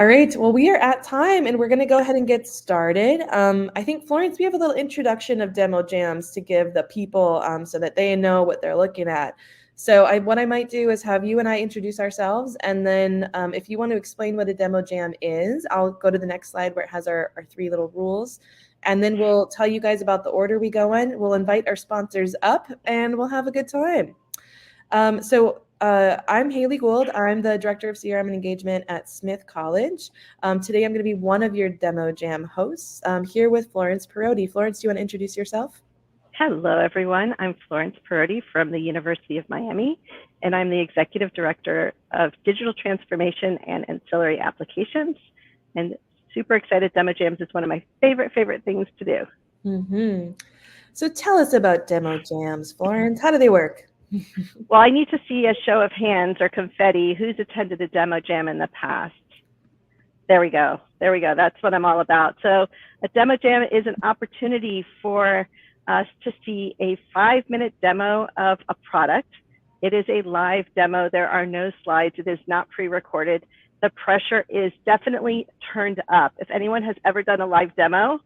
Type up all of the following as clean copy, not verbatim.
All right, well, we are at time and we're going to go ahead and get started. I think, Florence, we have a little introduction of demo jams to give the people so that they know what they're looking at. So what I might do is have you and I introduce ourselves, and then if you want to explain what a demo jam is, I'll go to the next slide where it has our 3 little rules, and then we'll tell you guys about the order we go in. We'll invite our sponsors up and we'll have a good time. I'm Haley Gould. I'm the Director of CRM and Engagement at Smith College. Today I'm going to be one of your Demo Jam hosts here with Florence Perotti. Florence, do you want to introduce yourself? Hello, everyone. I'm Florence Perotti from the University of Miami, and I'm the Executive Director of Digital Transformation and Ancillary Applications. And super excited. Demo Jams is one of my favorite things to do. Mm-hmm. So tell us about Demo Jams, Florence. How do they work? Well, I need to see a show of hands or confetti. Who's attended a demo jam in the past? There we go. That's what I'm all about. So a demo jam is an opportunity for us to see a 5-minute demo of a product. It is a live demo. There are no slides. It is not pre-recorded. The pressure is definitely turned up. If anyone has ever done a live demo,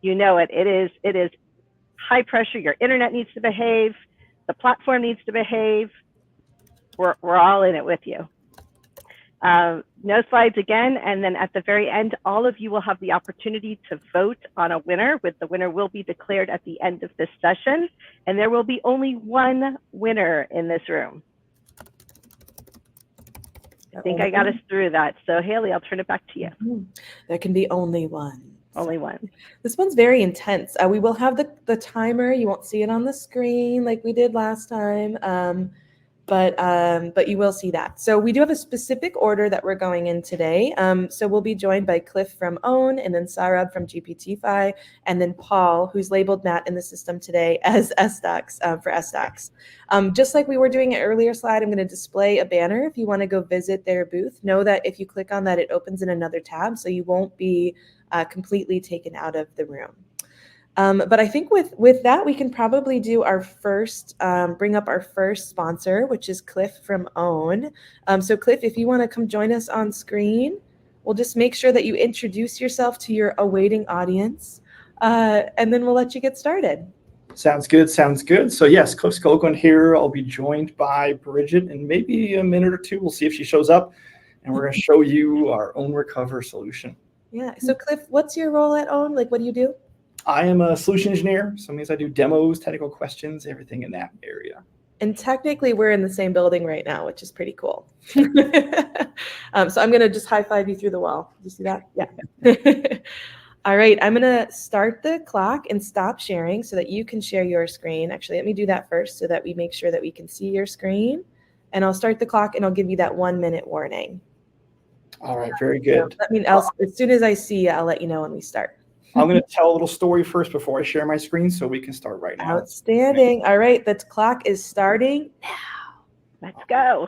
you know it. It is high pressure. Your internet needs to behave. The platform needs to behave. We're all in it with you. No slides again, and then at the very end, all of you will have the opportunity to vote on a winner. The winner will be declared at the end of this session, and there will be only one winner in this room. I think I got us through that. So Haley, I'll turn it back to you. There can be only one. Only one. This one's very intense. We will have the timer. You won't see it on the screen like we did last time, but you will see that. So we do have a specific order that we're going in today. So we'll be joined by Cliff from OWN, and then Sarab from GPTfy, and then Paul, who's labeled Matt in the system today as SDocs for SDocs. Just like we were doing an earlier slide, I'm going to display a banner. If you want to go visit their booth, know that if you click on that, it opens in another tab, so you won't be completely taken out of the room. But I think with that, we can probably do our first, bring up our first sponsor, which is Cliff from OWN. So Cliff, if you want to come join us on screen, we'll just make sure that you introduce yourself to your awaiting audience, and then we'll let you get started. Sounds good. So yes, Cliff Skolgren here. I'll be joined by Bridget in maybe a minute or two. We'll see if she shows up, and we're going to show you our OWN Recover solution. Yeah. So Cliff, what's your role at OWN? Like, what do you do? I am a solution engineer, so it means I do demos, technical questions, everything in that area. And technically, we're in the same building right now, which is pretty cool. So I'm going to just high five you through the wall. Did you see that? Yeah. All right. I'm going to start the clock and stop sharing so that you can share your screen. Actually, let me do that first so that we make sure that we can see your screen. And I'll start the clock and I'll give you that 1-minute warning. All right. Very good. I mean, as soon as I see you, I'll let you know when we start. I'm going to tell a little story first before I share my screen so we can start right now. Outstanding. All right. The clock is starting now. Let's go.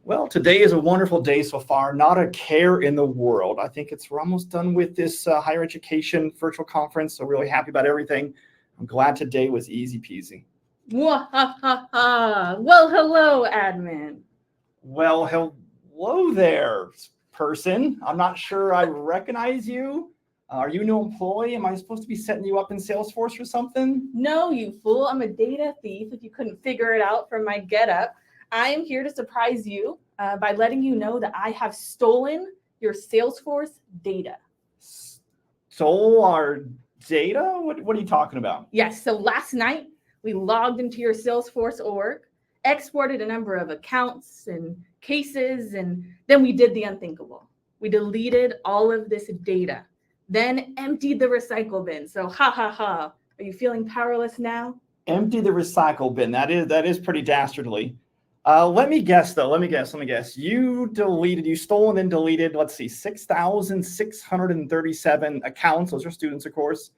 Well, today is a wonderful day so far. Not a care in the world. I think we're almost done with this higher education virtual conference. So really happy about everything. I'm glad today was easy peasy. Well, hello, admin. Well, hello there, person. I'm not sure I recognize you. Are you a new employee? Am I supposed to be setting you up in Salesforce or something? No, you fool. I'm a data thief. If you couldn't figure it out from my getup, I am here to surprise you by letting you know that I have stolen your Salesforce data. Stole our data? What are you talking about? Yes. So last night we logged into your Salesforce org, exported a number of accounts and cases, and then we did the unthinkable. We deleted all of this data, then emptied the recycle bin. So Are you feeling powerless now? Empty the recycle bin. That is pretty dastardly. Let me guess, though. Let me guess. You stole and then deleted, let's see, 6,637 accounts. Those are students, of course,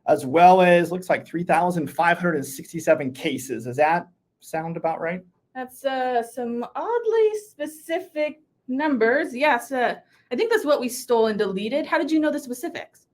as well as looks like 3,567 cases. Does that sound about right? That's some oddly specific numbers. Yes, I think that's what we stole and deleted. How did you know the specifics?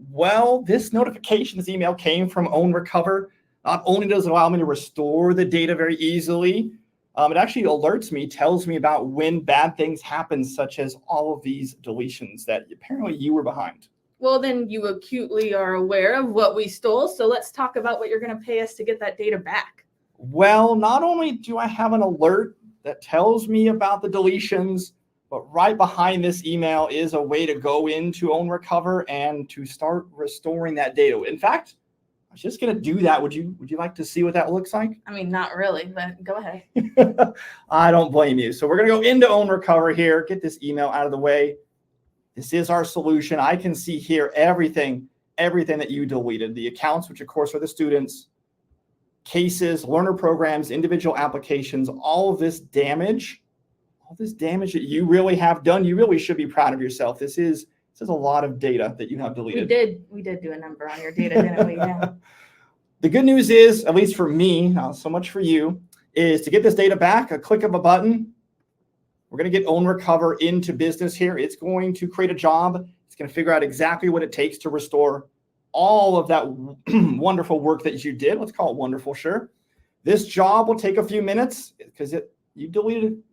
Well, this email came from OWN Recover. Not only does it allow me to restore the data very easily, It actually alerts me, tells me about when bad things happen, such as all of these deletions that apparently you were behind. Well, then you acutely are aware of what we stole. So let's talk about what you're going to pay us to get that data back. Well, not only do I have an alert that tells me about the deletions, but right behind this email is a way to go into Own Recover and to start restoring that data. In fact, I was just going to do that. Would you like to see what that looks like? I mean, not really, but go ahead. I don't blame you. So we're going to go into Own Recover here, get this email out of the way. This is our solution. I can see here everything that you deleted. The accounts, which of course are the students, cases, learner programs, individual applications, all of this damage that you really have done. You really should be proud of yourself. This is a lot of data that you have deleted. We did do a number on your data, didn't we? Yeah. The good news is, at least for me, not so much for you, is to get this data back, a click of a button. We're going to get Own Recover into business here. It's going to create a job. It's going to figure out exactly what it takes to restore all of that wonderful work that you did. Let's call it wonderful, sure. This job will take a few minutes because you deleted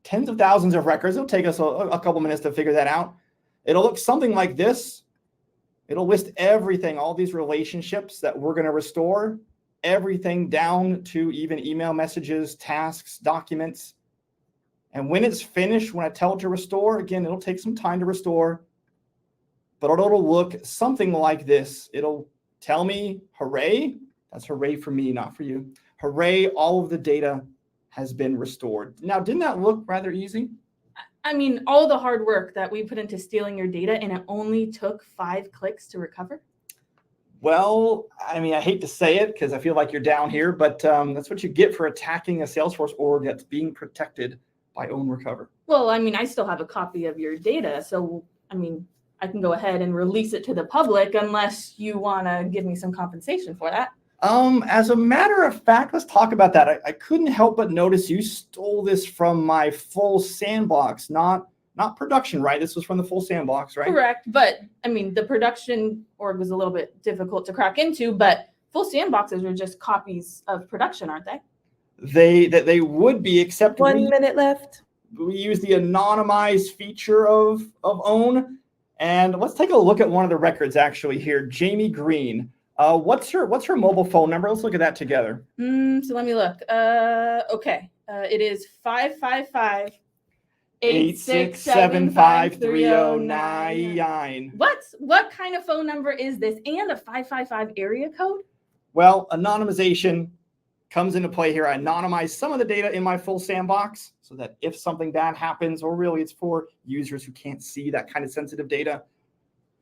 tens of thousands of records. It'll take us a couple minutes to figure that out. It'll look something like this. It'll list everything, all these relationships that we're going to restore, everything down to even email messages, tasks, documents. And when it's finished, when I tell it to restore, again, it'll take some time to restore, but it'll look something like this. It'll tell me, hooray. That's hooray for me, not for you. Hooray, all of the data has been restored. Now, didn't that look rather easy? I mean, all the hard work that we put into stealing your data, and it only took 5 clicks to recover? Well, I mean, I hate to say it because I feel like you're down here, but that's what you get for attacking a Salesforce org that's being protected by Own Recover. Well, I mean, I still have a copy of your data. So, I mean, I can go ahead and release it to the public unless you want to give me some compensation for that. As a matter of fact, let's talk about that. I couldn't help but notice you stole this from my full sandbox, not production, right? This was from the full sandbox, right? Correct. But I mean, the production org was a little bit difficult to crack into, but full sandboxes are just copies of production, aren't they? They would be, except 1 minute left. We use the anonymized feature of Own. And let's take a look at one of the records actually here. Jamie Green. What's her mobile phone number? Let's look at that together. So let me look. Okay. It is 555-867-5309. What kind of phone number is this? And a 555 area code? Well, anonymization comes into play here. I anonymize some of the data in my full sandbox so that if something bad happens, or really it's for users who can't see that kind of sensitive data,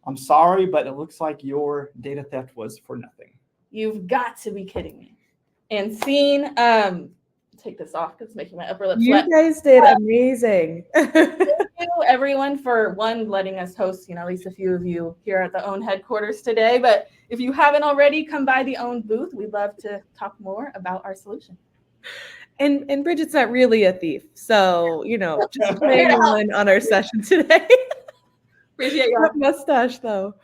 I'm sorry, but it looks like your data theft was for nothing. You've got to be kidding me. And scene, take this off because it's making my upper lip You sweat. guys did amazing. Thank you, everyone, for letting us host, at least a few of you here at the Own headquarters today. But if you haven't already, come by the Own booth. We'd love to talk more about our solution. And Bridget's not really a thief, so just playing on our session today. Appreciate your mustache though.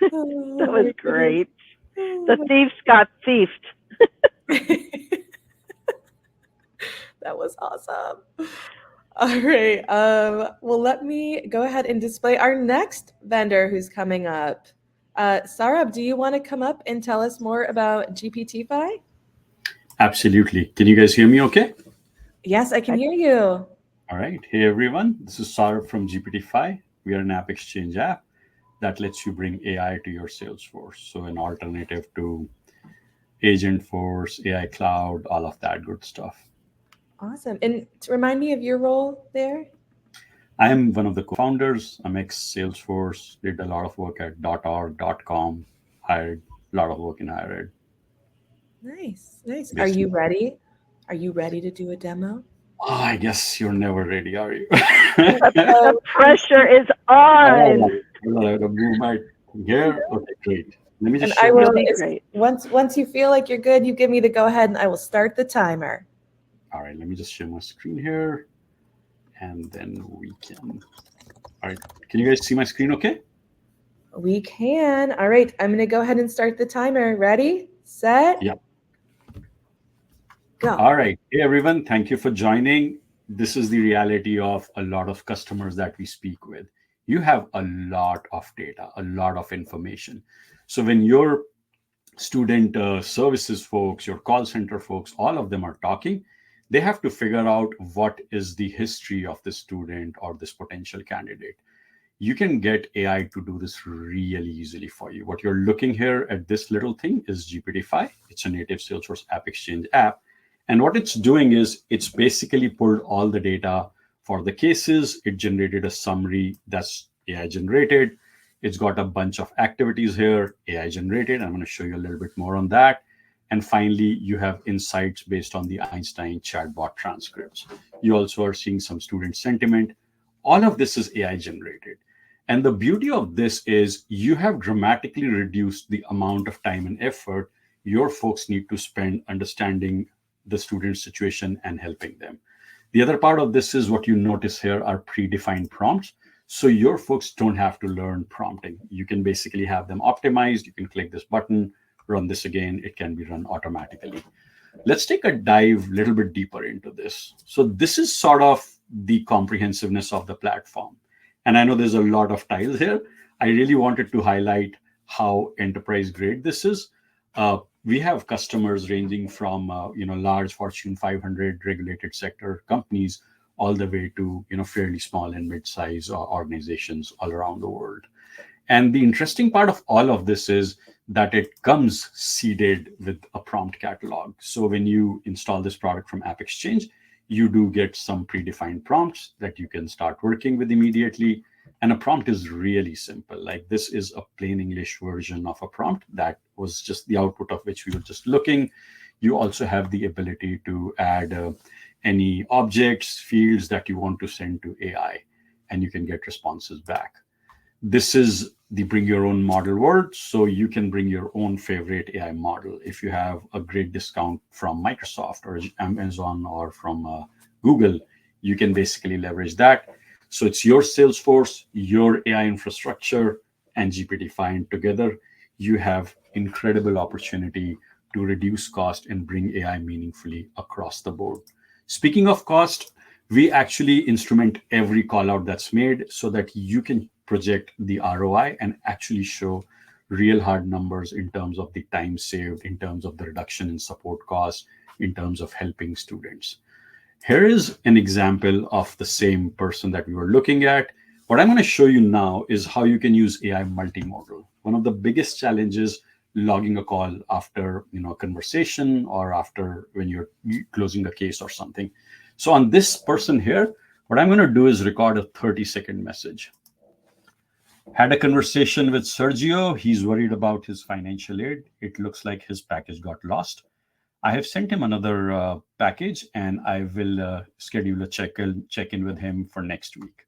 That was great. The thieves got thiefed. That was awesome. All right. Well, let me go ahead and display our next vendor who's coming up. Sarab, do you want to come up and tell us more about GPTfy? Absolutely. Can you guys hear me okay? Yes, I can hear you. All right. Hey, everyone. This is Sarab from GPTfy. We are an app exchange app that lets you bring AI to your Salesforce. So an alternative to Agentforce, AI Cloud, all of that good stuff. Awesome. And to remind me of your role there? I am one of the co-founders. I'm ex-Salesforce, did a lot of work at .org, .com, hired a lot of work in higher ed. Nice. Yes. Are you ready? Are you ready to do a demo? Oh, I guess you're never ready, are you? The pressure is on. I have to move my here. Okay, great. Let me just And I will, great. once you feel like you're good, you give me the go ahead and I will start the timer. All right, let me just share my screen here. And then we can. All right, can you guys see my screen okay? We can. All right, I'm going to go ahead and start the timer. Ready, set, Yep. Go. All right. Hey, everyone. Thank you for joining. This is the reality of a lot of customers that we speak with. You have a lot of data, a lot of information. So when your student services folks, your call center folks, all of them are talking, they have to figure out what is the history of the student or this potential candidate. You can get AI to do this really easily for you. What you're looking here at this little thing is GPTfy. It's a native Salesforce App Exchange app. And what it's doing is it's basically pulled all the data for the cases. It generated a summary that's AI generated. It's got a bunch of activities here, AI generated. I'm going to show you a little bit more on that. And finally, you have insights based on the Einstein chatbot transcripts. You also are seeing some student sentiment. All of this is AI generated. And the beauty of this is you have dramatically reduced the amount of time and effort your folks need to spend understanding the student's situation and helping them. The other part of this is what you notice here are predefined prompts. So your folks don't have to learn prompting. You can basically have them optimized. You can click this button, run this again. It can be run automatically. Let's take a dive a little bit deeper into this. So this is sort of the comprehensiveness of the platform. And I know there's a lot of tiles here. I really wanted to highlight how enterprise grade this is. We have customers ranging from large Fortune 500 regulated sector companies all the way to fairly small and mid-size organizations all around the world. And the interesting part of all of this is that it comes seeded with a prompt catalog. So when you install this product from App Exchange, you do get some predefined prompts that you can start working with immediately. And a prompt is really simple. Like this is a plain English version of a prompt that was just the output of which we were just looking. You also have the ability to add any objects, fields that you want to send to AI, and you can get responses back. This is the bring your own model world. So you can bring your own favorite AI model. If you have a great discount from Microsoft or Amazon or from Google, you can basically leverage that. So it's your Salesforce, your AI infrastructure, and GPTfy, and together you have incredible opportunity to reduce cost and bring AI meaningfully across the board. Speaking of cost, we actually instrument every call out that's made so that you can project the ROI and actually show real hard numbers in terms of the time saved, in terms of the reduction in support costs, in terms of helping students. Here is an example of the same person that we were looking at. What I'm going to show you now is how you can use AI multimodal. One of the biggest challenges logging a call after a conversation or after when you're closing a case or something. So on this person here, what I'm going to do is record a 30-second message. Had a conversation with Sergio. He's worried about his financial aid. It looks like his package got lost. I have sent him another package, and I will schedule a check-in with him for next week.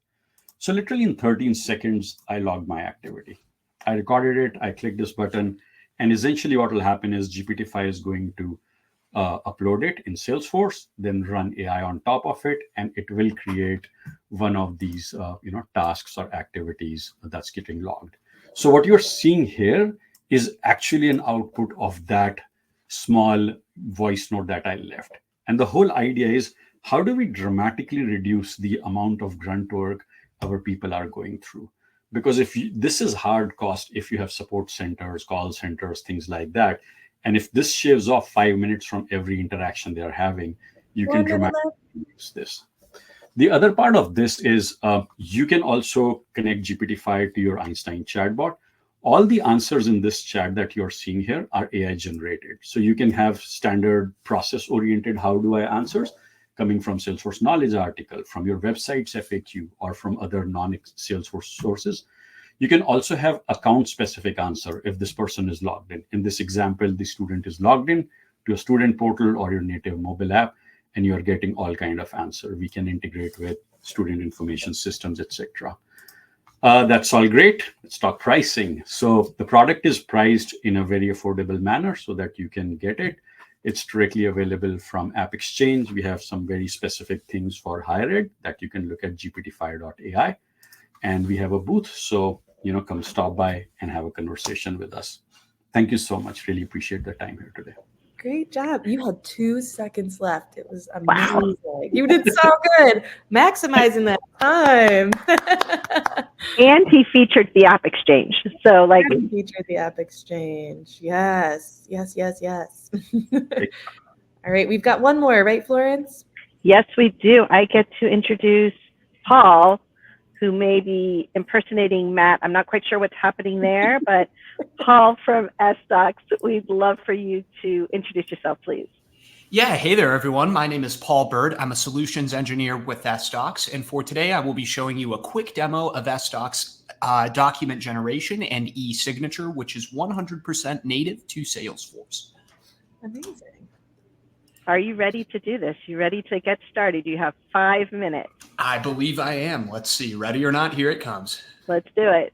So literally in 13 seconds, I logged my activity. I recorded it. I clicked this button. And essentially what will happen is GPTfy is going to upload it in Salesforce, then run AI on top of it, and it will create one of these tasks or activities that's getting logged. So what you're seeing here is actually an output of that small voice note that I left. And the whole idea is how do we dramatically reduce the amount of grunt work our people are going through? Because this is hard cost if you have support centers, call centers, things like that. And if this shaves off 5 minutes from every interaction they are having, you can dramatically reduce this. The other part of this is you can also connect GPTfy to your Einstein chatbot. All the answers in this chat that you're seeing here are AI generated. So you can have standard process oriented how do I answers coming from Salesforce knowledge article, from your website's FAQ, or from other non-Salesforce sources. You can also have account specific answer if this person is logged in. In this example, the student is logged in to a student portal or your native mobile app, and you're getting all kind of answer. We can integrate with student information systems, etc. That's all great. Let's talk pricing. So the product is priced in a very affordable manner so that you can get it. It's directly available from App Exchange. We have some very specific things for higher ed that you can look at gptfy.ai. And we have a booth. So, come stop by and have a conversation with us. Thank you so much. Really appreciate the time here today. Great job. You had 2 seconds left. It was Wow. amazing. You did so good. Maximizing that time. And he featured the App Exchange. So like, And featured the App Exchange. Yes. All right, we've got one more, right, Florence? yes, we do. I get to introduce Paul, who may be impersonating Matt. I'm not quite sure what's happening there, but Paul from SDocs, we'd love for you to introduce yourself, please. Yeah, hey there, everyone. My name is Paul Bird. I'm a solutions engineer with SDocs, and for today, I will be showing you a quick demo of SDocs document generation and e-signature, which is 100% native to Salesforce. Amazing. Are you ready to do this? You ready to get started? You have 5 minutes. I believe I am. Let's see. Ready or not, here it comes. Let's do it.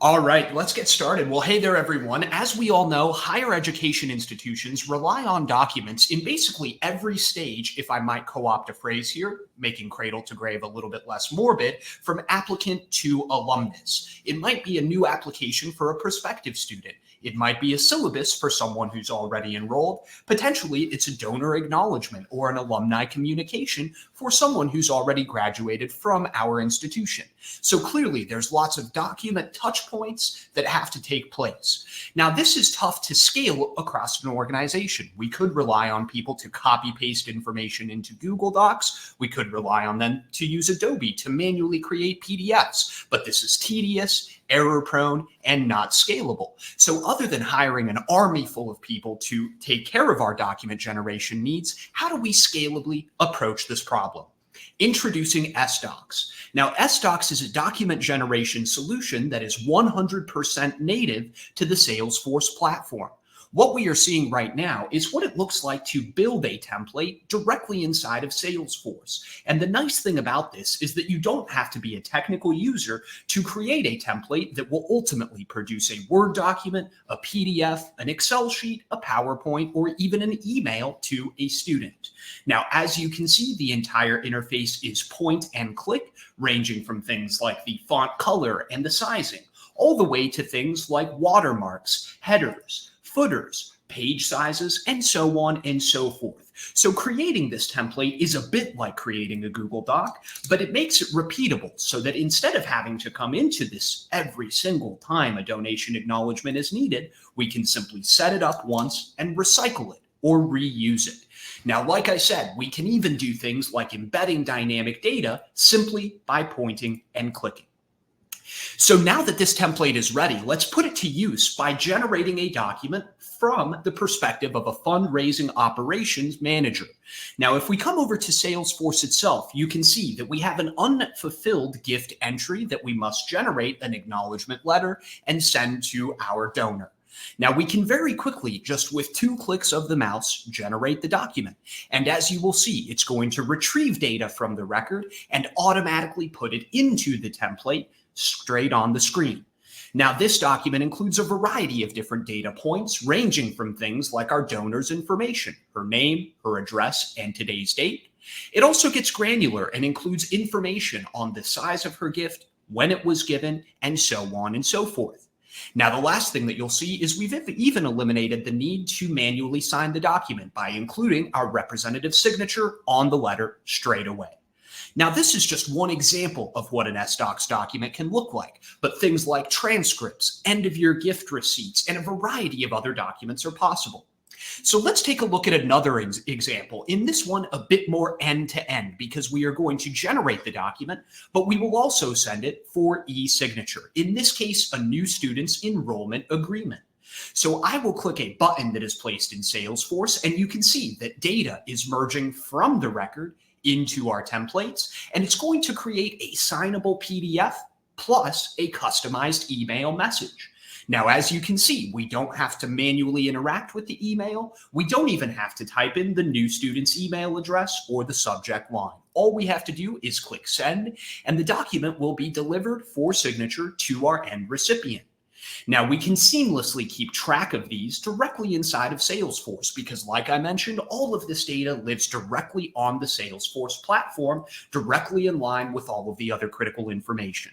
All right, let's get started. Well, hey there, everyone. As we all know, higher education institutions rely on documents in basically every stage, if I might co-opt a phrase here, making cradle to grave a little bit less morbid, from applicant to alumnus. It might be a new application for a prospective student. It might be a syllabus for someone who's already enrolled. Potentially, it's a donor acknowledgement or an alumni communication for someone who's already graduated from our institution. So clearly, there's lots of document touch points that have to take place. Now, this is tough to scale across an organization. We could rely on people to copy paste information into Google Docs. We could rely on them to use Adobe to manually create PDFs, but this is tedious, error prone, and not scalable. So other than hiring an army full of people to take care of our document generation needs, how do we scalably approach this problem? Introducing SDocs. Now, SDocs is a document generation solution that is 100% native to the Salesforce platform. What we are seeing right now is what it looks like to build a template directly inside of Salesforce. And the nice thing about this is that you don't have to be a technical user to create a template that will ultimately produce a Word document, a PDF, an Excel sheet, a PowerPoint, or even an email to a student. Now, as you can see, the entire interface is point and click, ranging from things like the font color and the sizing, all the way to things like watermarks, headers, footers, page sizes, and so on and so forth. So creating this template is a bit like creating a Google Doc, but it makes it repeatable so that instead of having to come into this every single time a donation acknowledgement is needed, we can simply set it up once and recycle it or reuse it. Now, like I said, we can even do things like embedding dynamic data simply by pointing and clicking. So now that this template is ready, let's put it to use by generating a document from the perspective of a fundraising operations manager. Now, if we come over to Salesforce itself, you can see that we have an unfulfilled gift entry that we must generate an acknowledgement letter and send to our donor. Now, we can very quickly, just with 2 clicks of the mouse, generate the document. And as you will see, it's going to retrieve data from the record and automatically put it into the template straight on the screen. Now, this document includes a variety of different data points, ranging from things like our donor's information, her name, her address, and today's date. It also gets granular and includes information on the size of her gift, when it was given, and so on and so forth. Now, the last thing that you'll see is we've even eliminated the need to manually sign the document by including our representative signature on the letter straight away. Now, this is just one example of what an SDocs document can look like, but things like transcripts, end-of-year gift receipts, and a variety of other documents are possible. So let's take a look at another example. In this one, a bit more end-to-end, because we are going to generate the document, but we will also send it for e-signature. In this case, a new student's enrollment agreement. So I will click a button that is placed in Salesforce, and you can see that data is merging from the record into our templates, and it's going to create a signable PDF plus a customized email message. Now, as you can see, we don't have to manually interact with the email. We don't even have to type in the new student's email address or the subject line. All we have to do is click send, and the document will be delivered for signature to our end recipient. Now, we can seamlessly keep track of these directly inside of Salesforce because, like I mentioned, all of this data lives directly on the Salesforce platform, directly in line with all of the other critical information.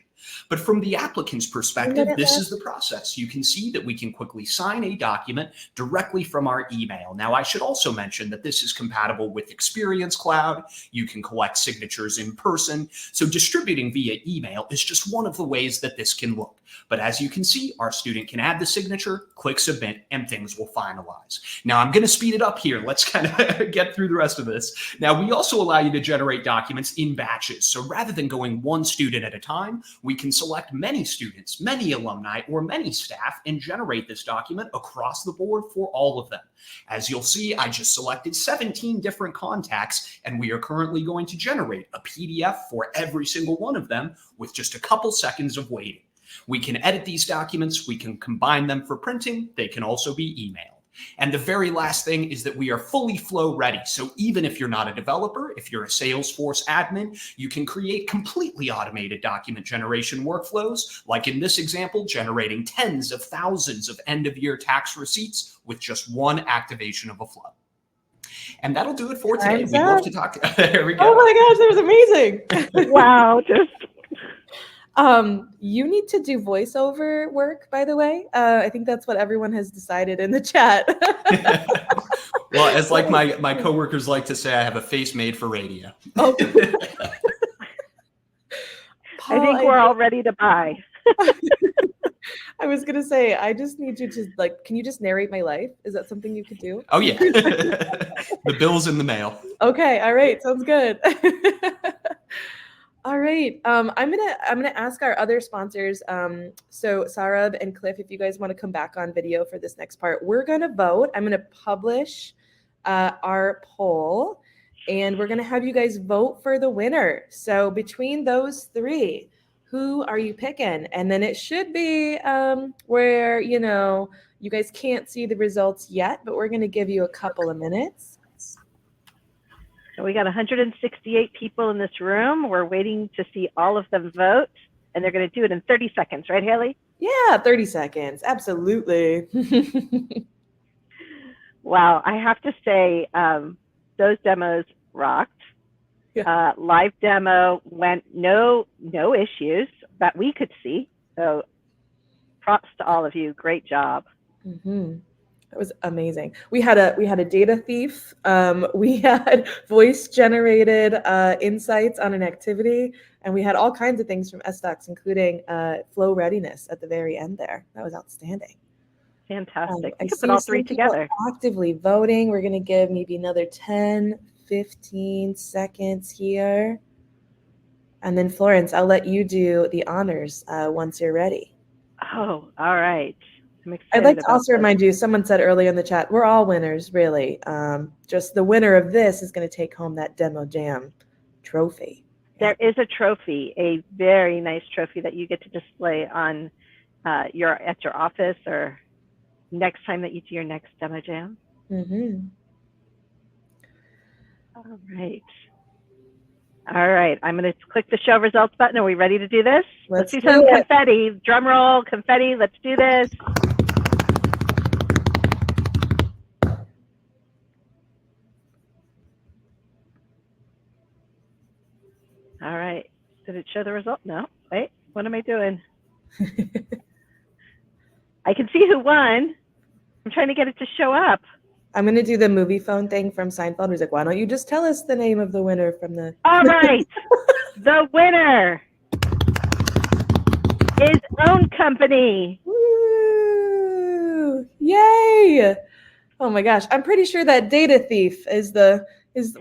But from the applicant's perspective, minute this left. is the process. You can see that we can quickly sign a document directly from our email. Now, I should also mention that this is compatible with Experience Cloud. You can collect signatures in person. So distributing via email is just one of the ways that this can look. But as you can see, our student can add the signature, click submit, and things will finalize. Now, I'm going to speed it up here. Let's kind of get through the rest of this. Now, we also allow you to generate documents in batches. So rather than going one student at a time, we can select many students, many alumni, or many staff and generate this document across the board for all of them. As you'll see, I just selected 17 different contacts, and we are currently going to generate a PDF for every single one of them with just a couple seconds of waiting. We can edit these documents. We can combine them for printing. They can also be emailed. And the very last thing is that we are fully flow ready. So even if you're not a developer, if you're a Salesforce admin, you can create completely automated document generation workflows, like in this example, generating tens of thousands of end-of-year tax receipts with just one activation of a flow. And that'll do it for today. Time's We'd love up. to talk. There we go. Oh my gosh, that was amazing. Wow, just You need to do voiceover work, by the way. I think that's what everyone has decided in the chat. Well, as like my coworkers like to say, I have a face made for radio. Oh. I think we're all ready to buy. I was gonna say, I just need you to can you just narrate my life? Is that something you could do? Oh yeah, the bill's in the mail. Okay, all right, sounds good. All right, I'm gonna ask our other sponsors. So Sarab and Cliff, if you guys want to come back on video for this next part, we're gonna vote. I'm gonna publish our poll, and we're gonna have you guys vote for the winner. So between those three, who are you picking? And then it should be where you guys can't see the results yet, but we're gonna give you a couple of minutes. So we got 168 people in this room. We're waiting to see all of them vote, and they're going to do it in 30 seconds, right, Haley? Yeah, 30 seconds. Absolutely. Wow, I have to say, those demos rocked. Yeah. Live demo went no issues that we could see. So props to all of you. Great job. Mm-hmm. That was amazing. We had a data thief. We had voice generated insights on an activity, and we had all kinds of things from SDocs, including flow readiness at the very end there. That was outstanding. Fantastic. I You could see put all some three people together. actively voting. We're going to give maybe another 10, 15 seconds here. And then Florence, I'll let you do the honors once you're ready. Oh, all right. I'm excited. I'd like to about also this. remind you, someone said earlier in the chat, we're all winners, really. Just the winner of this is going to take home that Demo Jam trophy. There is a trophy, a very nice trophy that you get to display on at your office or next time that you do your next Demo Jam. Mm-hmm. All right. All right. I'm going to click the show results button. Are we ready to do this? Let's do some confetti. Drum roll, confetti. Let's do this. All right. Did it show the result? No. Wait. What am I doing? I can see who won. I'm trying to get it to show up. I'm going to do the movie phone thing from Seinfeld. He's like, why don't you just tell us the name of the winner from the... All right. The winner is Own Company. Woo! Yay! Oh my gosh. I'm pretty sure that data thief is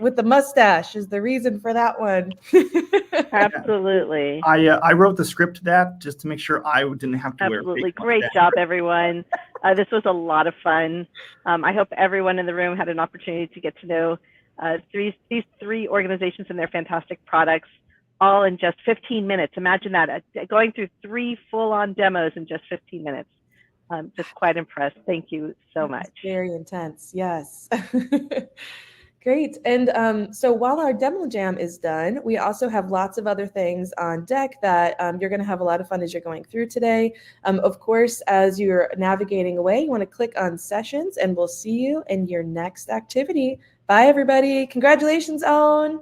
with the mustache is the reason for that one. Absolutely. I wrote the script to that just to make sure I didn't have to wear Absolutely. fake Great mustache. job, everyone. This was a lot of fun. I hope everyone in the room had an opportunity to get to know these three organizations and their fantastic products all in just 15 minutes. Imagine that, going through 3 full-on demos in just 15 minutes. Just quite impressed. Thank you so much. Very intense. Yes. Great. And so while our demo jam is done, we also have lots of other things on deck that you're going to have a lot of fun as you're going through today. Of course, as you're navigating away, you want to click on sessions, and we'll see you in your next activity. Bye, everybody. Congratulations, Own.